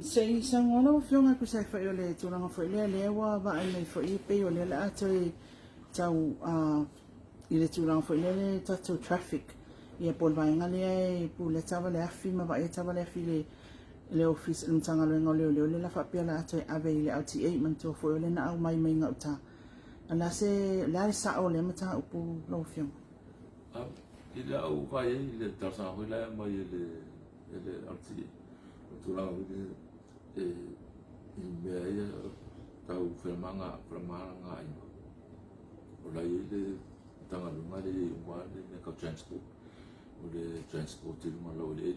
Sei sangono fiona ku sai fa le tulanga fa le wa ba ai mai fa i pe o le la atoi tau i le tulanga fa le tatu traffic ia pol vai ngale pu le tava le afi ma ba e tava le afi le office le tanga le ngole le la fa pe la atoi ave le LTA man to fo le na au mai mai ngauta ala se la sa o le mata upu lo fiona i le au vai le tasa ho le mai le LTA tulanga i mea ia tau whenamanga ai o lai le tanga lunga le ua le kau transport o le transport te lunga lau le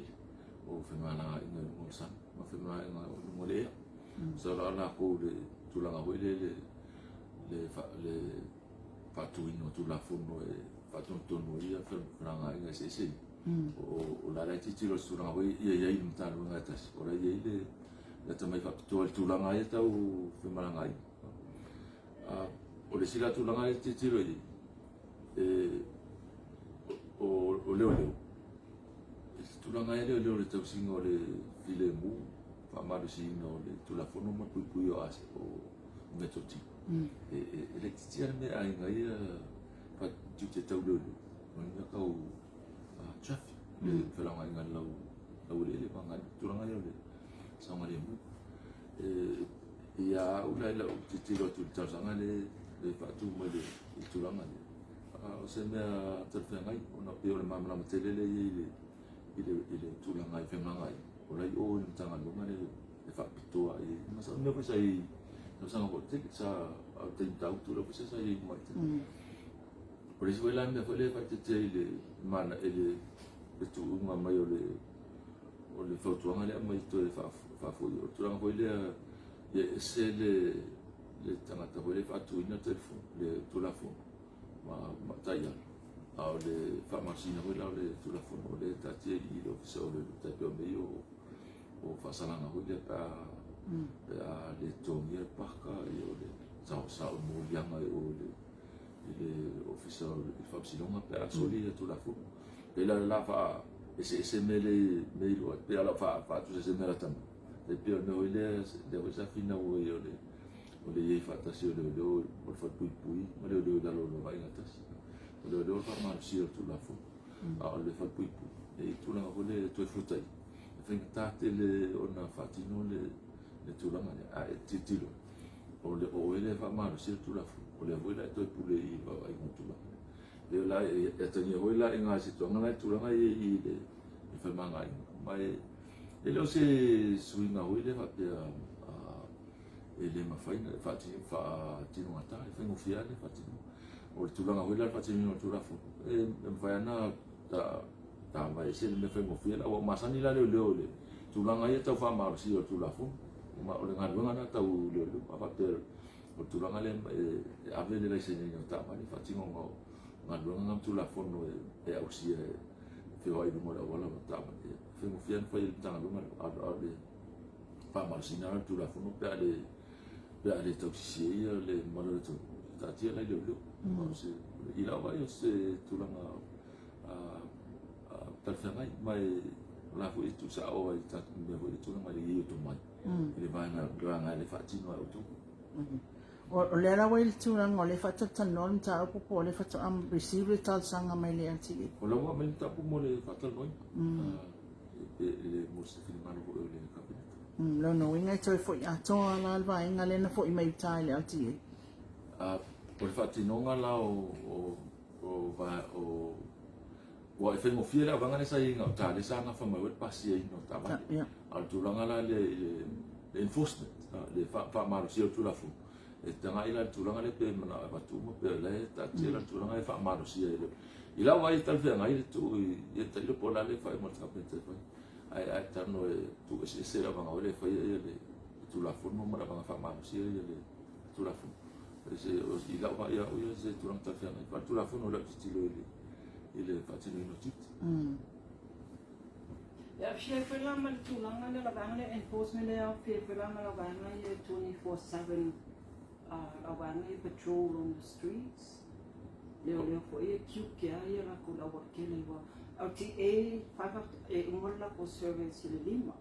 o whenamanga inga lunga san ma whenamanga lunga le ea so la ala ko le tulanga hoi le whatuino tulafono e whatuntono ia whenamanga inga se o la lai titiro tulanga hoi ia i mta lunga tas o lai ia le tamai whakatoa le tulanga ia tau whenamanga ai o le sila tulanga e titiro i o leo tulanga e leo le tau singa o le file mu whaamaru singa o le tulafono ma pui o ase o metoti e le titia me a inga ia pa jute tau leo o inga kau traffic le whelanga inga lau le panga tulanga leo le saunga le mu ia ula ila titiro tu tausanga le patu mo le tulanga le o se mea talwhengai o na peo le mamala matelele ile tulanga i whenanga i o lai o le mtanga lunga le whapitoa i masa mea pesa i nausanga po teke sa au te tau tula pesa sa i maite o le siwai lai mea whale whaitete i le mana e le tuunga mai o le whautuanga le amai to le whafui o tulanga hoi lea ia se le tangata hoi le whatuina telefon le tulafono ma taia au le whamasina hoi lau le tulafono o le tatia i le ofisa o le taipeo mei o whasalanga hoi le pa le tongia paka i o le sao morianga i o le ofisa o le whamsinonga pe a soli le tulafono pe la wha ese me loa pe ala wha tu se me la tama le peo me hoi le wisa fina o le iei whaatasi o leo o le whatpui ma leo dalo lo vai ngatasi o leo whaamarusia o tulafono a o le whatpui e tulanga ho le toe futai e whengatate le ona whaatino le tulanga a e titilo o le whaamarusia o tulafono o le hoi la e toe pule i wawai mo tulanga leo la e tania hoi la e ngā situanga la e tulanga i le whamanga i mai e leo se suinga hoi le whapea e le mawhaina e whaatino ngata e whaingofia le whaatino o le tulanga hoi la whaatino tulafono e mwhai ana ta mai se le whaingofia la o masani la leo le tulanga ia tau whaamarusi o tulafono o le ngaruanga na tau leo a whapea o tulanga le e ave le laise ni o tamani whaatino ngaruanga ngam tulafono e ausia e whiwai no mora wala o tamani whaingofia na whai le tanga lunga a le whaamarusi na tulafono pe a le tau sisia le malo le tau tatia lai leo i lau vai o se tulanga talwhengai mai la fu i tu sa o i tatu mea hoi le tulanga le i o to mai i le vai na granga le whaatino au tu o le ala wai le tulanga o le whatatano le ta upo po le whatam receive le talsanga mai le LTA o lau mai le tapu mo le whataloi le mo se filimano ho le kabineta lo no inga i toi fwoi atoa la alwa inga lena fwoi mai utai le LTA o le whaatinonga la o e whaingofia le awanga le sa inga o tā le sanga whamau e pasi e ino tamani al tulanga la le enforcement le whaamarusia o tulafono e tanga ila le tulanga le pe mana e watuma pe le tatia la tulanga e whaamarusia i lau ai talwhenga i le tu i e tailo pola le whai mo te kapete whai ai tano e tu se la vanga ole fai le tulafono ma la vanga whaamarusia le tulafono se i lau vai au ia se tulanga talwhenga i tulafono la titilo ile whaatino ino titi Ja, fie whelama le tūlanga le lawanga le enforcement le au fie whelama lawanga i 24/7 lawanga i patrol on the streets. Leo fo e kiu kia ia la ko lawa kele wa LTA whaka e umala ko survey sila lima.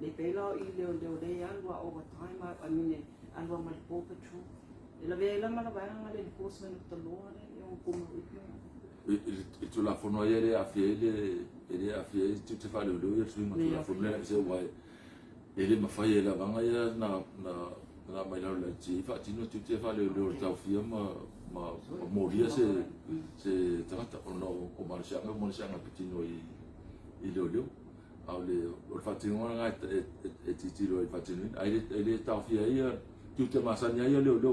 Le pela I leo le alwa overtime amine alwa mal paw patrol. La vela malabanga le enforcement of the law yung kumawit. Itu la fono ele afie tu te fa le lo tu ma la fono le se wa ele ma fa ele vanga ya na mai la ti fa ti no tu te fa le lo ta fia ma moria se trata no o marcianga pitino I lo au le o fa ti ngona e ti lo fa ti no ele ta fia ia tu te masanya ia lo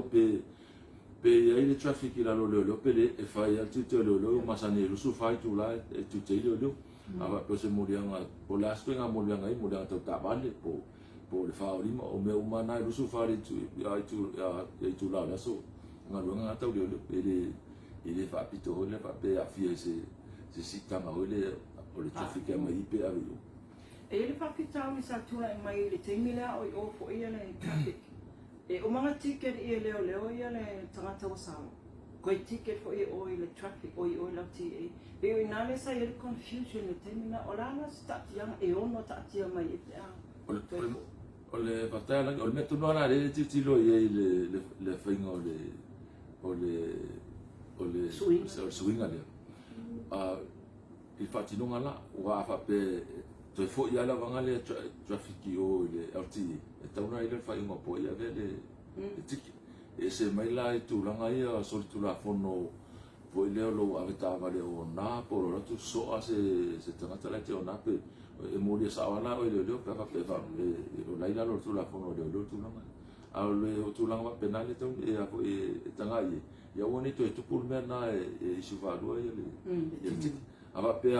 pe ia le traffic ila lo pe le e fai al tuto lo masane lo su fai tu la e tu te lo ava pe se morianga po la stringa morianga I morianga ta vale po le fa lima o me umana lo su fai tu ia tu la so nga ta lo pe le fa pito le fa pe afia se sita ma le o le traffic mai pe avio E le pakita mi sa tula mai le temila o fo ia le traffic. E o mga ticket I leo ia le tangata wasama. Ko I ticket fo I o le traffic o I la TA. E o inale sa I confusion le temina o lana start yang e ono tatia mai I te a. O le patala o le metu no la le titilo I le fainga o le swing ale. I fatinonga la wa fa pe to fo ia la vanga le traffic o le LTA e tauna ile fa ingo po ia vele tiki e se mai la I tu langa ia so tu la fono po ile lo aveta vale o na por lo tu so a se tanga la te o na pe e mo le sa wala o le pa pe fa o la ila lo tu la fono le lo tu langa a le o tu langa penale to e a po e tanga ia woni to tu pul mena e si va do ia le tiki ava pe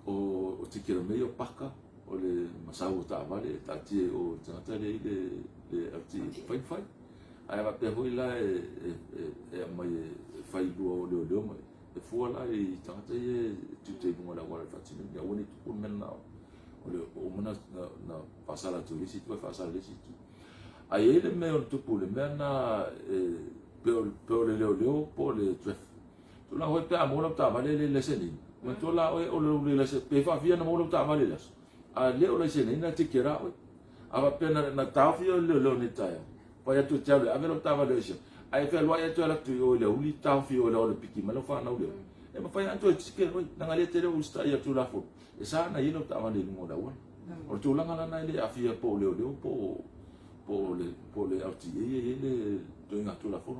o tikira me o paka o le masau ta vale ta tie o tata le ati fai ai va pe hoi la mai fai lu o le mai e fu la I tata tu te mo la wala fatini ya woni tu men na o le o mana na pasala tu lisi tu fa sala lisi tu ai ele me o tu pule mena pe le po le tref tu la hoi pe amona ta vale le seni ma tola o le se pe fa fia na mo ta vale las a le o le se na tikira o ava pena na ta fia le ni taia pa ya tu tele ave lo ta vale se ai fe lo ya tu la tu o le uli ta fia o le piki ma lo fa na o le e ma fa ya tu tikira o na ngale tele o sta ya tu la fo e sa na ilo ta vale mo da wa o tu la ngala na le afia po le po le alti e le tu nga tu la fo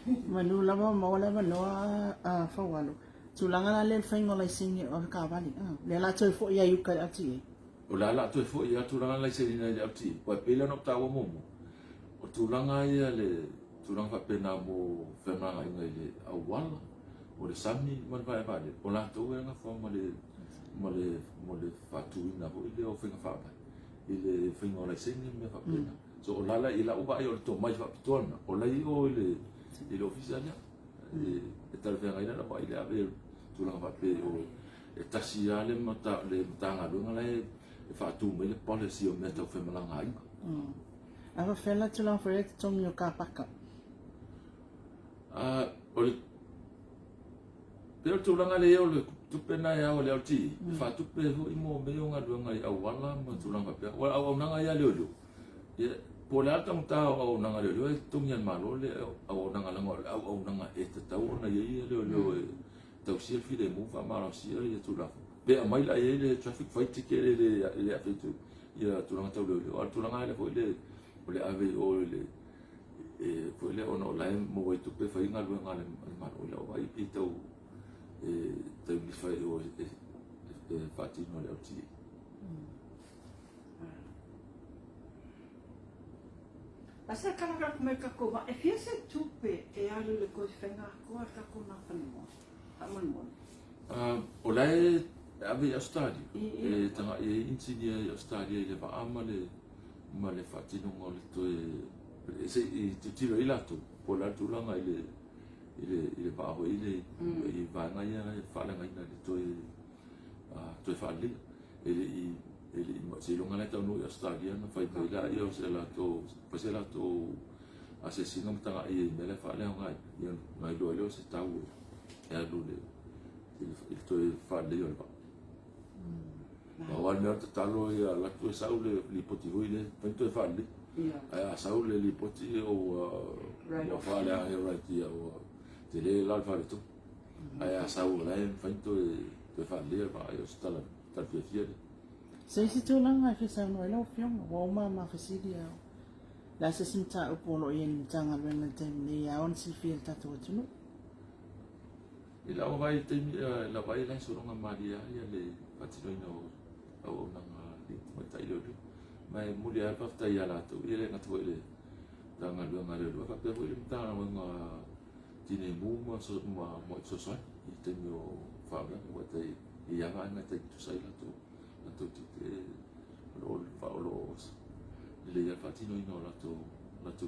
Manu lava mawala manoa a fawalo. Tulanga na le faingo lai singi o ka vali. Le la toi fo ia yuka ati. O la toi fo ia tulanga lai singi ati. Wa pele no tawa mo. O tulanga ia le tulanga fa pena mo fema ngai le awala. O le sami man vai vale. O la to nga fo mo le fatu na bo ile o fenga fa ba. Ile faingo lai singi me fa pena. So o la ila o ba yo to mai fa pitona. O la o ile oficialia. E tal venga ina ba ile ave tulanga fa pe o e tasiale mata le tanga lunga le e fa tu me le policy o meta o fema langa ai Ava fela tulanga for it to mi o ka paka. O le pe tulanga le o le tu pena ya o le alti fa tu pe ho imo me o nga lunga ai awala ma tulanga pe o au nanga ya le o ye po la tong ta o nanga le o tung yan malo le o nanga langa o nanga e te tau na ye le tau sia fi de mo fa mala sia ye tu la pe mai la ye le traffic fight ke le afetu ya tu langa tau le o tu langa le fo le ave o le e fo le ono la mo tu pe fa inga lu ngale ma o ai pi tau tau ni fa o fati no le oti Asa kanaka me ka ko e fia se tupe e alu le ko fenga ko ka ko na panimo. Amon. O la ave Australia e tanga e insidia Australia le ba amale ma le fati no ngol to e se ti tiro ila tu po la tu langa ile ba ho ile i va nga ya fa la nga ina to fa li ele se longa la no Australia no fai mai la io se la to asesino tanga e me la fa le nga io mai do se tau e alu le il toi fa le yo ba ma wa me ta talo ya la tu sa ule li poti voi le pa toi fa le Ia. ai sa ule li poti o Right o off. fa le ai right ya o te le la fa tu ai sa ule fa toi fa le ba yo sta la ta fia Sa isi tūlanga i whesa no e lau whionga, wau mama whesiri au. La se simta upolo i en tanga luenga taimi ni a on si whiel tatu atunu. I la vai te la vai la so nga maria ia le patino ino au na li mo tai lo mai muri a pa tai ala tu ile na tu ile da nga lu nga le pa pe ile ta na nga tine mu mo so so i te mio fa bla mo te i ya nga te tu sai la tu te lo fa lo ile ya patino ino la tu